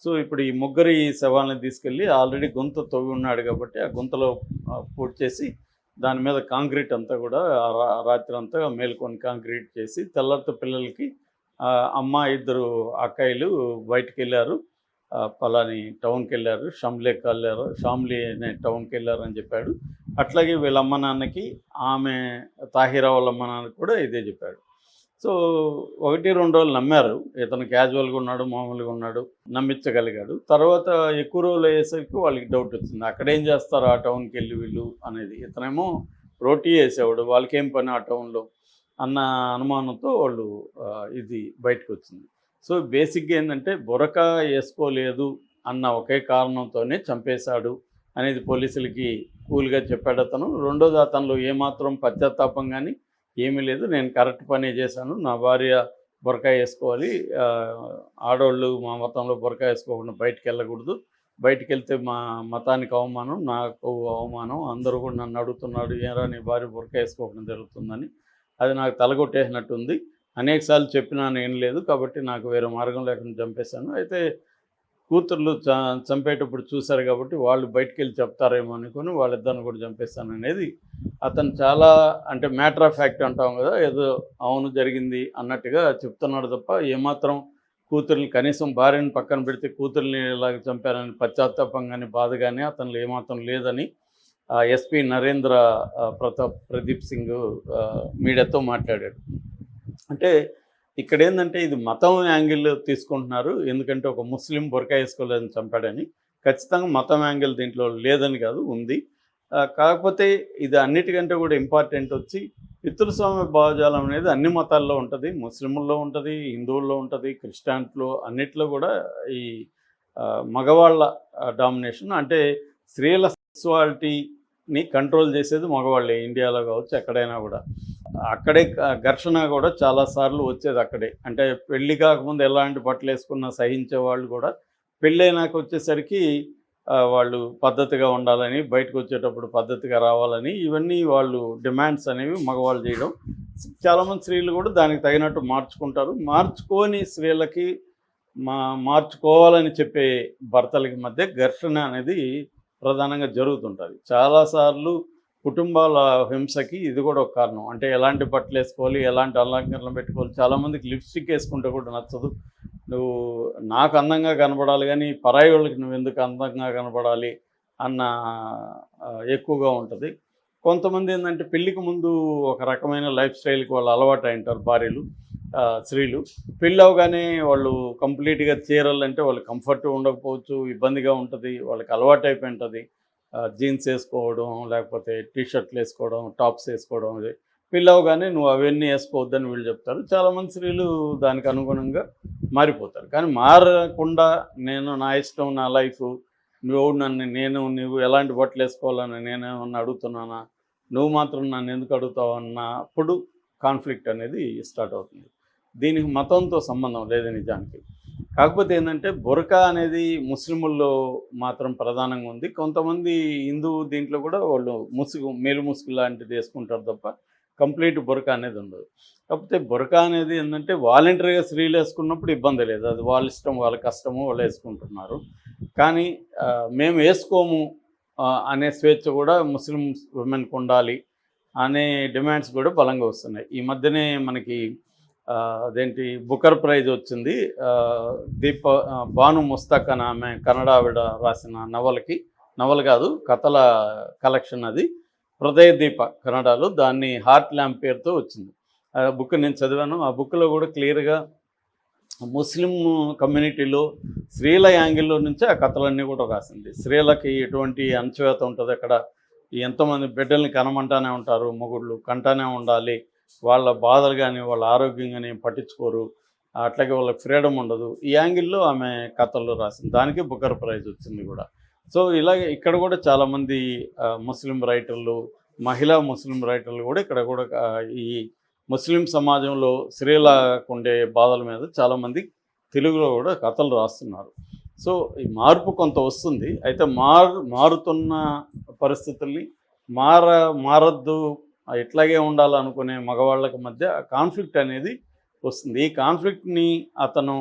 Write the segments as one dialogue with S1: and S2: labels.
S1: So ఇప్పుడు ఈ ముగ్గురి శవాలను తీసుకెళ్ళి ఆల్రెడీ గుంత తవ్వి ఉన్నాడు కాబట్టి ఆ గుంతలో పూడ్చి చేసి దాని మీద కాంక్రీట్ అంతా కూడా రాత్రి అంతా మేల్కొని కాంక్రీట్ చేసి తెల్లారితో పిల్లలకి అమ్మ ఇద్దరు అక్కాయిలు బయటికి వెళ్ళారు, పలాని టౌన్కి వెళ్ళారు, షామ్లీ అనే టౌన్కి వెళ్ళారు అని చెప్పాడు. అట్లాగే వీళ్ళ అమ్మ నాన్నకి ఆమె తాహిరా వాళ్ళ అమ్మ నాన్నకి కూడా ఇదే చెప్పాడు. సో 1-2 రోజులు నమ్మారు. ఇతను క్యాజువల్గా ఉన్నాడు, మామూలుగా ఉన్నాడు, నమ్మించగలిగాడు. తర్వాత ఎక్కువ రోజులు అయ్యేసరికి వాళ్ళకి డౌట్ వచ్చింది, అక్కడేం చేస్తారు ఆ టౌన్కి వెళ్ళి వీళ్ళు అనేది. ఇతనేమో రోటీ వేసేవాడు, వాళ్ళకేం పని ఆ టౌన్లో అన్న అనుమానంతో వాళ్ళు ఇది బయటకు వచ్చింది. సో బేసిక్గా ఏంటంటే బురకా వేసుకోలేదు అన్న ఒకే కారణంతోనే చంపేశాడు అనేది పోలీసులకి కూల్గా చెప్పాడు అతను. రెండోది, అతనిలో ఏమాత్రం పశ్చాత్తాపం కానీ ఏమీ లేదు, నేను కరెక్ట్ పనే చేశాను, నా భార్య బురకా వేసుకోవాలి, ఆడవాళ్ళు మా మతంలో బురకా వేసుకోకుండా బయటికి వెళ్ళకూడదు, బయటికి వెళ్తే మా మతానికి అవమానం, నాకు అవమానం, అందరూ కూడా నన్ను అడుగుతున్నాడు ఏరా నీ భార్య బురకా వేసుకోకుండా జరుగుతుందని, అది నాకు తలగొట్టేసినట్టుంది, అనేకసార్లు చెప్పినా నేను లేదు కాబట్టి నాకు వేరే మార్గం లేకుండా చంపేశాను. అయితే కూతుర్లు చంపేటప్పుడు చూశారు కాబట్టి వాళ్ళు బయటికి వెళ్ళి చెప్తారేమో అనుకుని వాళ్ళిద్దరిని కూడా చంపేస్తాను అనేది అతను చాలా, అంటే మ్యాటర్ ఆఫ్ ఫ్యాక్ట్ అంటాం కదా, ఏదో అవును జరిగింది అన్నట్టుగా చెప్తున్నాడు తప్ప ఏమాత్రం కూతుర్ని, కనీసం భార్యను పక్కన పెడితే కూతుర్ని ఇలాగ చంపారని పశ్చాత్తాపం కానీ బాధ కానీ అతనిలో ఏమాత్రం లేదని ఎస్పీ నరేంద్ర ప్రదీప్ సింగ్ మీడియాతో మాట్లాడాడు. అంటే ఇక్కడ ఏంటంటే ఇది మతం యాంగిల్ తీసుకుంటున్నారు, ఎందుకంటే ఒక ముస్లిం బురకా వేసుకోలేదని చంపాడని. ఖచ్చితంగా మతం యాంగిల్ దీంట్లో లేదని కాదు, ఉంది. కాకపోతే ఇది అన్నిటికంటే కూడా ఇంపార్టెంట్ వచ్చి పితృస్వామ్య భావజాలం అనేది అన్ని మతాల్లో ఉంటుంది, ముస్లింల్లో ఉంటుంది, హిందువుల్లో ఉంటుంది, క్రిస్టియానిటీలో, అన్నిట్లో కూడా ఈ మగవాళ్ళ డామినేషన్, అంటే స్త్రీల సెక్సువాలిటీని కంట్రోల్ చేసేది మగవాళ్ళే, ఇండియాలో కావచ్చు ఎక్కడైనా కూడా. అక్కడే ఘర్షణ కూడా చాలాసార్లు వచ్చేది అక్కడే. అంటే పెళ్ళి కాకముందు ఎలాంటి బట్టలు వేసుకున్నా సహించే వాళ్ళు కూడా పెళ్ళైనాక వచ్చేసరికి వాళ్ళు పద్ధతిగా ఉండాలని, బయటకు వచ్చేటప్పుడు పద్ధతిగా రావాలని, ఇవన్నీ వాళ్ళు డిమాండ్స్ అనేవి మగవాళ్ళు చేయడం. చాలామంది స్త్రీలు కూడా దానికి తగినట్టు మార్చుకుంటారు. మార్చుకొని స్త్రీలకి మార్చుకోవాలని చెప్పే భర్తలకి మధ్య ఘర్షణ అనేది ప్రధానంగా జరుగుతుంటుంది. చాలాసార్లు కుటుంబాల హింసకి ఇది కూడా ఒక కారణం. అంటే ఎలాంటి బట్టలు వేసుకోవాలి, ఎలాంటి అలంకరణలు పెట్టుకోవాలి. చాలామందికి లిప్స్టిక్ వేసుకుంటే కూడా నచ్చదు. నువ్వు నాకు అందంగా కనపడాలి కానీ పరాయి వాళ్ళకి నువ్వు ఎందుకు అందంగా కనపడాలి అన్న ఎక్కువగా ఉంటుంది. కొంతమంది ఏంటంటే పెళ్ళికి ముందు ఒక రకమైన లైఫ్ స్టైల్కి వాళ్ళు అలవాటు అయింటారు భార్యలు, స్త్రీలు. పెళ్ళి అవగానే వాళ్ళు కంప్లీట్గా చీరలంటే వాళ్ళు కంఫర్ట్ ఉండకపోవచ్చు, ఇబ్బందిగా ఉంటుంది, వాళ్ళకి అలవాటు అయిపోయి ఉంటుంది. జీన్స్ వేసుకోవడం, లేకపోతే టీషర్ట్లు వేసుకోవడం, టాప్స్ వేసుకోవడం. అది పెళ్ళి అవగానే నువ్వు అవన్నీ వేసుకోవద్దని వీళ్ళు చెప్తారు. చాలామంది స్త్రీలు దానికి అనుగుణంగా మారిపోతారు. కానీ మారకుండా నేను నా ఇష్టం, నా లైఫ్, నువ్వు ఎలాంటి బట్టలు వేసుకోవాలని నేనేమన్నా అడుగుతున్నానా, నువ్వు మాత్రం నన్ను ఎందుకు అడుగుతావు అన్నప్పుడు కాన్ఫ్లిక్ట్ అనేది స్టార్ట్ అవుతుంది. దీనికి మతంతో సంబంధం లేదు నిజానికి. కాకపోతే ఏంటంటే బురకా అనేది ముస్లిముల్లో మాత్రం ప్రధానంగా ఉంది. కొంతమంది హిందూ దీంట్లో కూడా వాళ్ళు మేలు ముసుగు లాంటిది వేసుకుంటారు తప్ప కంప్లీట్ బురకా అనేది ఉండదు. కాకపోతే బురకా అనేది ఏంటంటే వాలంటరీగా స్త్రీలు వేసుకున్నప్పుడు ఇబ్బంది లేదు, అది వాళ్ళ ఇష్టం, వాళ్ళ కష్టము, వాళ్ళు వేసుకుంటున్నారు. కానీ మేము వేసుకోము అనే స్వేచ్ఛ కూడా ముస్లిం ఉమెన్కి ఉండాలి అనే డిమాండ్స్ కూడా బలంగా వస్తున్నాయి. ఈ మధ్యనే మనకి అదేంటి బుకర్ ప్రైజ్ వచ్చింది. బాను ముస్తాక్ అని ఆమె కన్నడ ఆవిడ రాసిన నవల కాదు, కథల కలెక్షన్ అది, హృదయ దీప కన్నడలో, దాన్ని హార్ట్ ల్యాంప్ పేరుతో వచ్చింది. ఆ బుక్ నేను చదివాను. ఆ బుక్లో కూడా క్లియర్గా ముస్లిం కమ్యూనిటీలో స్త్రీల యాంగిల్లో నుంచే ఆ కథలన్నీ కూడా రాసింది. స్త్రీలకి ఎటువంటి అణచివేత ఉంటుంది అక్కడ, ఎంతోమంది బిడ్డల్ని కనమంటానే ఉంటారు, మొగుళ్ళు కంటానే ఉండాలి, వాళ్ళ బాధలు కానీ వాళ్ళ ఆరోగ్యం కానీ పట్టించుకోరు, అట్లాగే వాళ్ళకి ఫ్రీడమ్ ఉండదు. ఈ యాంగిల్లో ఆమె కథల్లో రాసింది, దానికి బుకర్ ప్రైజ్ వచ్చింది కూడా. సో ఇలాగే ఇక్కడ కూడా చాలామంది ముస్లిం రైటర్లు, మహిళా ముస్లిం రైటర్లు కూడా ఇక్కడ కూడా ఈ ముస్లిం సమాజంలో స్త్రీలకు ఉండే బాధల మీద చాలామంది తెలుగులో కూడా కథలు రాస్తున్నారు. సో ఈ మార్పు కొంత వస్తుంది. అయితే మారుతున్న పరిస్థితుల్ని మారద్దు, ఇట్లాగే ఉండాలనుకునే మగవాళ్ళకి మధ్య కాన్ఫ్లిక్ట్ అనేది వస్తుంది. ఈ కాన్ఫ్లిక్ట్ని అతను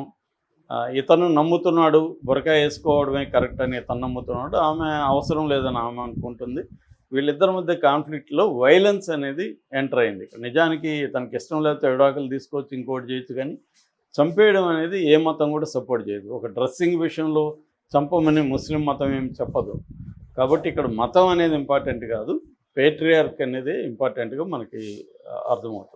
S1: ఇతను నమ్ముతున్నాడు బురకా వేసుకోవడమే కరెక్ట్ అని ఇతను నమ్ముతున్నాడు, ఆమె అవసరం లేదని ఆమె అనుకుంటుంది. వీళ్ళిద్దరి మధ్య కాన్ఫ్లిక్ట్లో వైలెన్స్ అనేది ఎంటర్ అయింది. ఇక్కడ నిజానికి తనకి ఇష్టం లేకపోతే విడాకులు తీసుకోవచ్చు, ఇంకోటి చేయొచ్చు, కానీ చంపేయడం అనేది ఏ మతం కూడా సపోర్ట్ చేయదు. ఒక డ్రెస్సింగ్ విషయంలో చంపమని ముస్లిం మతం ఏం చెప్పదు. కాబట్టి ఇక్కడ మతం అనేది ఇంపార్టెంట్ కాదు, పేట్రియార్క్ అనేది ఇంపార్టెంట్గా మనకి అర్థమవుతుంది.